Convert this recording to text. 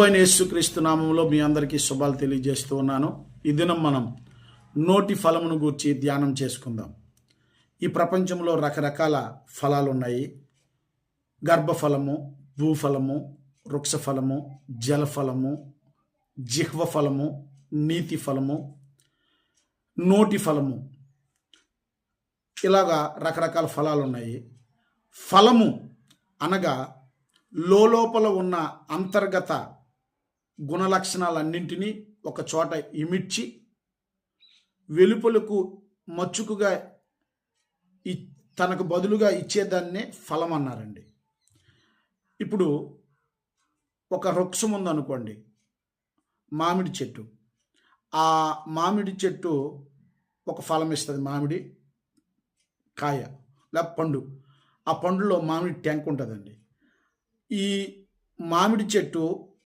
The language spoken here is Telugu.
అయిన యేసుక్రీస్తు నామంలో మీ అందరికీ శుభాలు తెలియజేస్తూ ఉన్నాను. ఈ దినం మనం నోటి ఫలమును గూర్చి ధ్యానం చేసుకుందాం. ఈ ప్రపంచంలో రకరకాల ఫలాలు ఉన్నాయి. గర్భఫలము, భూఫలము, వృక్షఫలము, జలఫలము, జిహ్వ ఫలము, నీతి ఫలము, నోటి ఫలము, ఇలాగా రకరకాల ఫలాలు ఉన్నాయి. ఫలము అనగా లోపల ఉన్న అంతర్గత గుణలక్షణాలన్నింటినీ ఒక చోట ఇమిడ్చి వెలుపలకు మచ్చుకుగా తనకు బదులుగా ఇచ్చేదాన్నే ఫలం అన్నారండి. ఇప్పుడు ఒక వృక్షం ఉందనుకోండి, మామిడి చెట్టు. ఆ మామిడి చెట్టు ఒక ఫలం ఇస్తుంది, మామిడి కాయ లేక పండు. ఆ పండులో మామిడి టెంక ఉంటుందండి. ఈ మామిడి చెట్టు